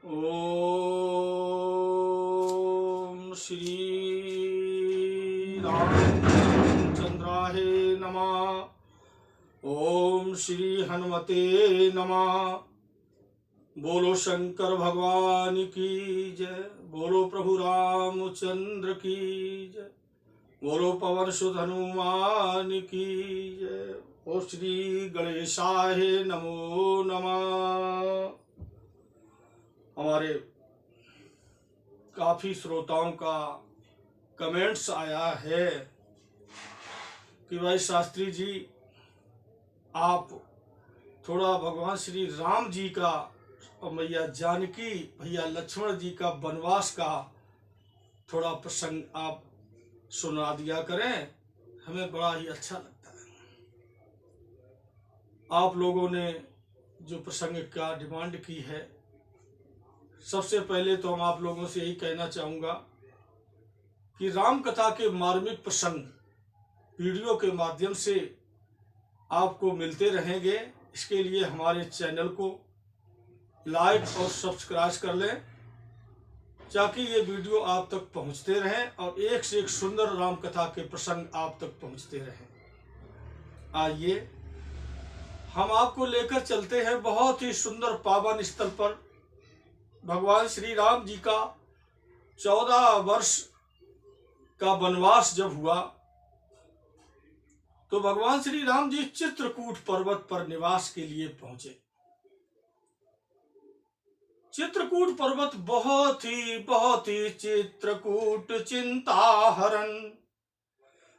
ओम श्री रामचंद्राय नमः। ओम श्री हनुमते नमः। बोलो शंकर भगवान की जय। बोलो प्रभु रामचंद्र की जय। बोलो पवन सुत हनुमान की जय। ओ श्री गणेशाय नमो नमः। हमारे काफी श्रोताओं का कमेंट्स आया है कि भाई शास्त्री जी, आप थोड़ा भगवान श्री राम जी का और मैया जानकी भैया लक्ष्मण जी का वनवास का थोड़ा प्रसंग आप सुना दिया करें, हमें बड़ा ही अच्छा लगता है। आप लोगों ने जो प्रसंग का डिमांड की है, सबसे पहले तो हम आप लोगों से यही कहना चाहूँगा कि राम कथा के मार्मिक प्रसंग वीडियो के माध्यम से आपको मिलते रहेंगे। इसके लिए हमारे चैनल को लाइक और सब्सक्राइब कर लें ताकि ये वीडियो आप तक पहुंचते रहें और एक से एक सुंदर राम कथा के प्रसंग आप तक पहुंचते रहें। आइए हम आपको लेकर चलते हैं बहुत ही सुंदर पावन स्थल पर। भगवान श्री राम जी का 14 वर्ष का वनवास जब हुआ तो भगवान श्री राम जी चित्रकूट पर्वत पर निवास के लिए पहुंचे। चित्रकूट पर्वत बहुत ही चित्रकूट चिंता हरण।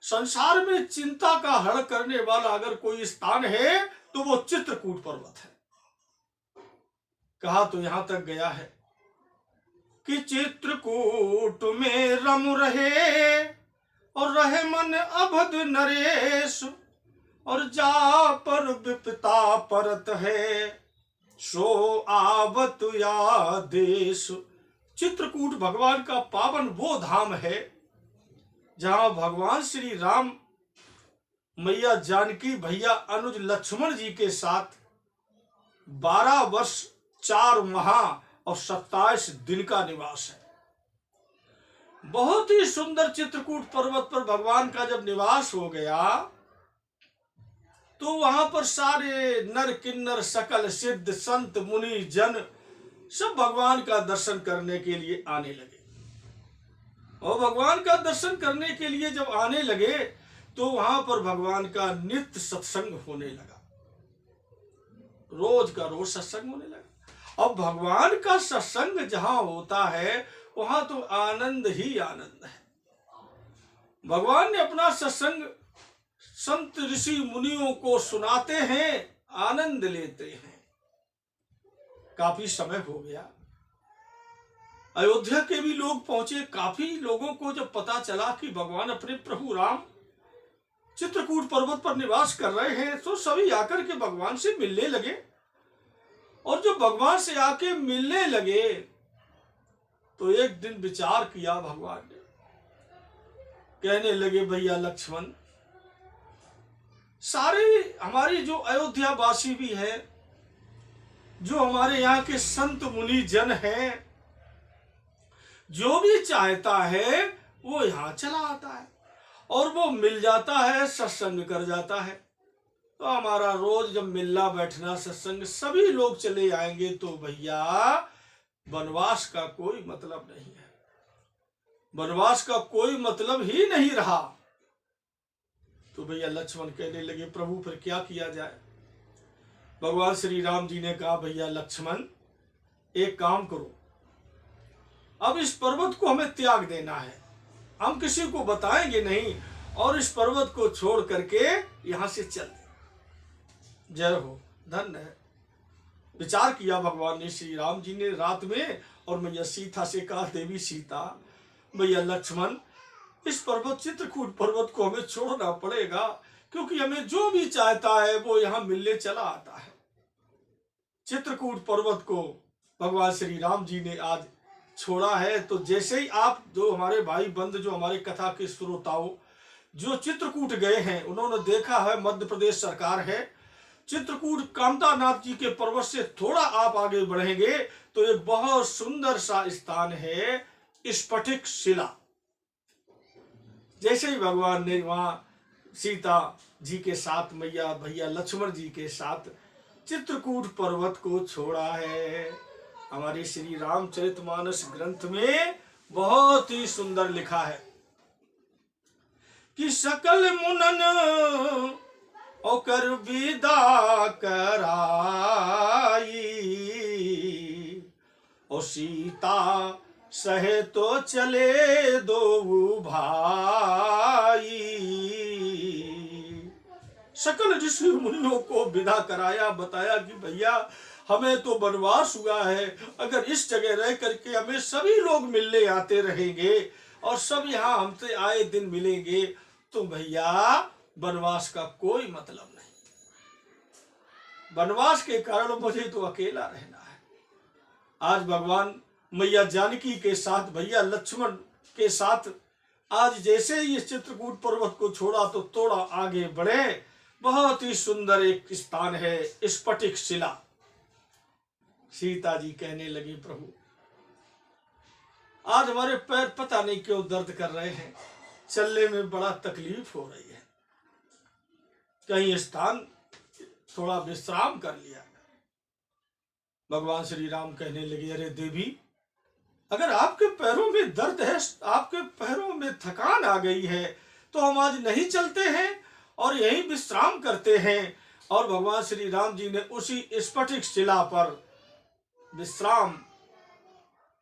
संसार में चिंता का हरण करने वाला अगर कोई स्थान है तो वो चित्रकूट पर्वत है। कहा तो यहां तक गया है कि चित्रकूट में रम रहे और रहे मन अभद नरेश, और जा पर विपता परत है सो आवत या देश। चित्रकूट भगवान का पावन वो धाम है जहां भगवान श्री राम मैया जानकी भैया अनुज लक्ष्मण जी के साथ 12 वर्ष 4 माह और 27 दिन का निवास है। बहुत ही सुंदर चित्रकूट पर्वत पर भगवान का जब निवास हो गया तो वहां पर सारे नर किन्नर सकल सिद्ध संत मुनि जन सब भगवान का दर्शन करने के लिए आने लगे। और भगवान का दर्शन करने के लिए जब आने लगे तो वहां पर भगवान का नित्य सत्संग होने लगा। रोज का रोज सत्संग होने लगा। अब भगवान का सत्संग जहां होता है वहां तो आनंद ही आनंद है। भगवान ने अपना सत्संग संत ऋषि मुनियों को सुनाते हैं, आनंद लेते हैं। काफी समय हो गया, अयोध्या के भी लोग पहुंचे। काफी लोगों को जब पता चला कि भगवान अपने प्रभु राम चित्रकूट पर्वत पर निवास कर रहे हैं तो सभी आकर के भगवान से मिलने लगे। और जब भगवान से आके मिलने लगे तो एक दिन विचार किया भगवान ने, कहने लगे भैया लक्ष्मण, सारे हमारी जो अयोध्या वासी भी है, जो हमारे यहाँ के संत मुनि जन हैं, जो भी चाहता है वो यहाँ चला आता है और वो मिल जाता है, सत्संग कर जाता है। तो हमारा रोज जब मिलना बैठना सत्संग सभी लोग चले आएंगे तो भैया वनवास का कोई मतलब नहीं है, वनवास का कोई मतलब ही नहीं रहा। तो भैया लक्ष्मण कहने लगे प्रभु फिर क्या किया जाए। भगवान श्री राम जी ने कहा भैया लक्ष्मण, एक काम करो, अब इस पर्वत को हमें त्याग देना है, हम किसी को बताएंगे नहीं और इस पर्वत को छोड़ करके यहां से चल दे। जय हो, धन्य है। विचार किया भगवान ने, श्री राम जी ने रात में, और मैया सीता से कहा देवी सीता, भैया लक्ष्मण, इस पर्वत चित्रकूट पर्वत को हमें छोड़ना पड़ेगा क्योंकि हमें जो भी चाहता है वो यहाँ मिलने चला आता है। चित्रकूट पर्वत को भगवान श्री राम जी ने आज छोड़ा है। तो जैसे ही आप जो हमारे भाई बंद, जो हमारे कथा के श्रोताओं जो चित्रकूट गए हैं, उन्होंने देखा है मध्य प्रदेश सरकार है चित्रकूट कामतानाथ जी के पर्वत से थोड़ा आप आगे बढ़ेंगे तो एक बहुत सुंदर सा स्थान है स्फटिक शिला। जैसे ही भगवान ने वहां सीता जी के साथ मैया भैया लक्ष्मण जी के साथ चित्रकूट पर्वत को छोड़ा है, हमारे श्री रामचरितमानस ग्रंथ में बहुत ही सुंदर लिखा है कि सकल मुनन ओकर विदा कराई और सीता सहे तो चले दो भाई। सकल ऋषि मुनियों को विदा कराया, बताया कि भैया हमें तो वनवास हुआ है, अगर इस जगह रह करके हमें सभी लोग मिलने आते रहेंगे और सब यहाँ हमसे आए दिन मिलेंगे तो भैया वनवास का कोई मतलब नहीं, वनवास के कारण मुझे तो अकेला रहना है। आज भगवान मैया जानकी के साथ भैया लक्ष्मण के साथ आज जैसे ही इस चित्रकूट पर्वत को छोड़ा तो थोड़ा आगे बढ़े, बहुत ही सुंदर एक स्थान है स्फटिक शिला। सीता जी कहने लगी प्रभु आज हमारे पैर पता नहीं क्यों दर्द कर रहे हैं, चलने में बड़ा तकलीफ हो रही है, कहीं स्थान थोड़ा विश्राम कर लिया। भगवान श्री राम कहने लगे अरे देवी अगर आपके पैरों में दर्द है, आपके पैरों में थकान आ गई है तो हम आज नहीं चलते हैं और यहीं विश्राम करते हैं। और भगवान श्री राम जी ने उसी स्फटिक शिला पर विश्राम,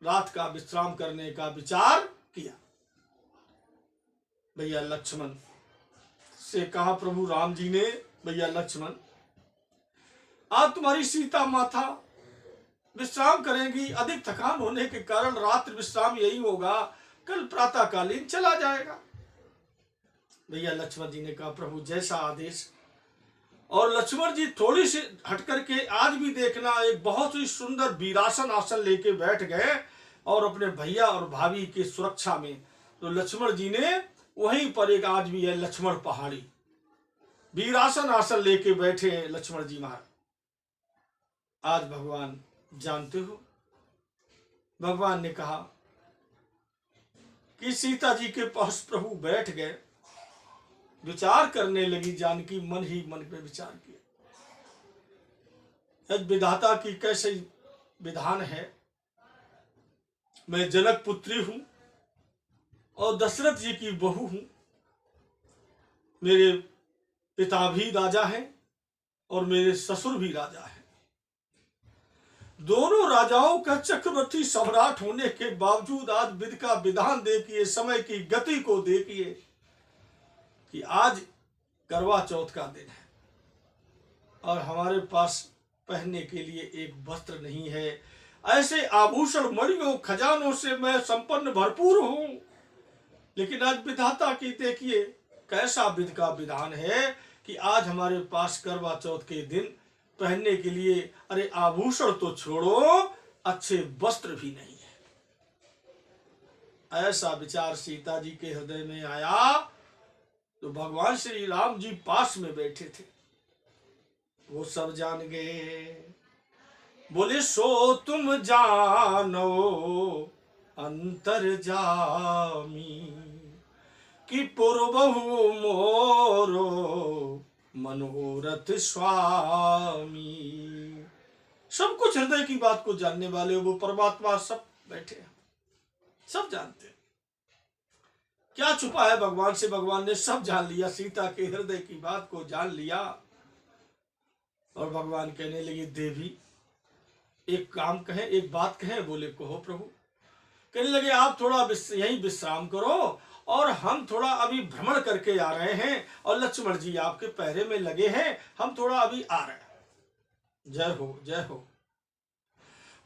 रात का विश्राम करने का विचार किया। भैया लक्ष्मण से कहा प्रभु राम जी ने, भैया लक्ष्मण आज तुम्हारी सीता माता विश्राम करेंगी, अधिक थकान होने के कारण रात्रि विश्राम यही होगा, कल प्रातःकालीन चला जाएगा। भैया लक्ष्मण जी ने कहा प्रभु जैसा आदेश। और लक्ष्मण जी थोड़ी सी हट करके आज भी देखना एक बहुत ही सुंदर वीरासन आसन लेके बैठ गए और अपने भैया और भाभी की सुरक्षा में। तो लक्ष्मण जी ने वहीं पर एक आज भी है लक्ष्मण पहाड़ी, वीरासन आसन लेके बैठे हैं लक्ष्मण जी महाराज। आज भगवान जानते हो, भगवान ने कहा कि सीता जी के पास प्रभु बैठ गए, विचार करने लगी जानकी, मन ही मन पे विचार किया विधाता की कैसे विधान है। मैं जनक पुत्री हूं और दशरथ जी की बहू हूं, मेरे पिता भी राजा हैं और मेरे ससुर भी राजा हैं, दोनों राजाओं का चक्रवर्ती सम्राट होने के बावजूद आज विधि का विधान देखिए, समय की गति को देखिए कि आज करवा चौथ का दिन है और हमारे पास पहनने के लिए एक वस्त्र नहीं है। ऐसे आभूषण मणियों खजानों से मैं संपन्न भरपूर हूं, लेकिन आज विधाता की देखिए कैसा विधि का विधान है कि आज हमारे पास करवा चौथ के दिन पहनने के लिए अरे आभूषण तो छोड़ो अच्छे वस्त्र भी नहीं है। ऐसा विचार सीता जी के हृदय में आया तो भगवान श्री राम जी पास में बैठे थे, वो सब जान गए। बोले सो तुम जानो अंतर जामी कि पूर्वहु मोरो मनोरथ स्वामी। सब कुछ हृदय की बात को जानने वाले वो परमात्मा सब बैठे हैं, सब जानते हैं क्या छुपा है भगवान से। भगवान ने सब जान लिया, सीता के हृदय की बात को जान लिया। और भगवान कहने लगे देवी एक काम कहें, एक बात कहें। बोले कहो प्रभु। कहने लगे आप थोड़ा यहीं विश्राम करो और हम थोड़ा अभी भ्रमण करके आ रहे हैं और लक्ष्मण जी आपके पहरे में लगे हैं, हम थोड़ा अभी आ रहे हैं। जय हो जय हो।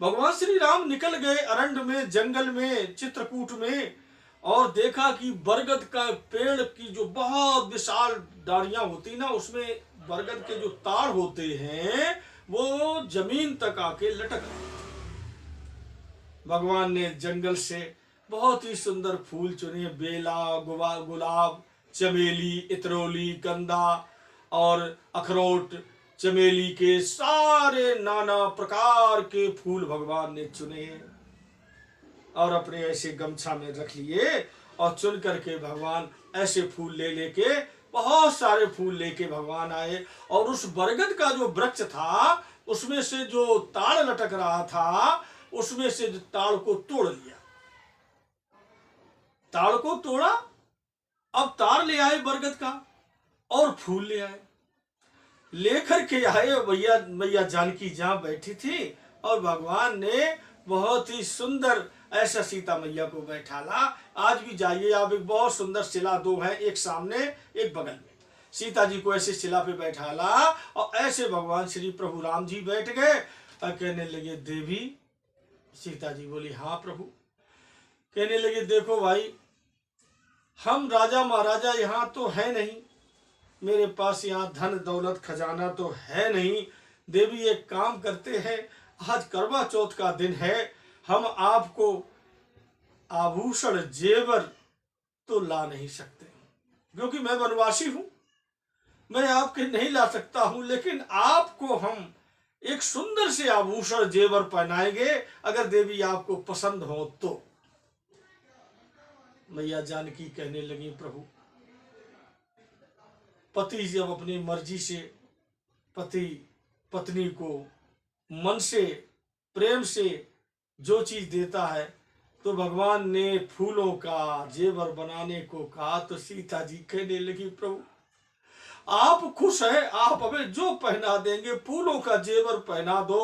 भगवान श्री राम निकल गए अरण्य में, जंगल में, चित्रकूट में, और देखा कि बरगद का पेड़ की जो बहुत विशाल डालियां होती ना, उसमें बरगद के जो तार होते हैं वो जमीन तक आके लटक रहे। भगवान ने जंगल से बहुत ही सुंदर फूल चुने, बेला, गुलाब, चमेली, इतरोली, कंदा और अखरोट चमेली के सारे नाना प्रकार के फूल भगवान ने चुने और अपने ऐसे गमछा में रख लिए और चुन करके भगवान ऐसे फूल ले लेके बहुत सारे फूल लेके भगवान आए और उस बरगद का जो वृक्ष था उसमें से जो ताड़ लटक रहा था उसमें से ताड़ को तोड़ लिया, ताड़ को तोड़ा, अब तार ले आए बरगद का और फूल ले आए, लेकर के आए। भैया मैया जानकी जहां बैठी थी और भगवान ने बहुत ही सुंदर ऐसा सीता मैया को बैठाला। आज भी जाइए आप, एक बहुत सुंदर शिला दो है, एक सामने एक बगल में, सीता जी को ऐसे शिला पे बैठाला और ऐसे भगवान श्री प्रभु राम जी बैठ गए और कहने लगे देवी। सीता जी बोली हाँ प्रभु। कहने लगे देखो भाई, हम राजा महाराजा यहाँ तो है नहीं, मेरे पास यहाँ धन दौलत खजाना तो है नहीं। देवी एक काम करते हैं, आज करवा चौथ का दिन है, हम आपको आभूषण जेवर तो ला नहीं सकते क्योंकि मैं वनवासी हूं, मैं आपके नहीं ला सकता हूं, लेकिन आपको हम एक सुंदर से आभूषण जेवर पहनाएंगे अगर देवी आपको पसंद हो तो। मैया जानकी कहने लगी प्रभु, पति जब अपनी मर्जी से पति पत्नी को मन से प्रेम से जो चीज देता है तो भगवान ने फूलों का जेवर बनाने को कहा तो सीता जी कहने लगी प्रभु आप खुश हैं, आप हमें जो पहना देंगे फूलों का जेवर पहना दो।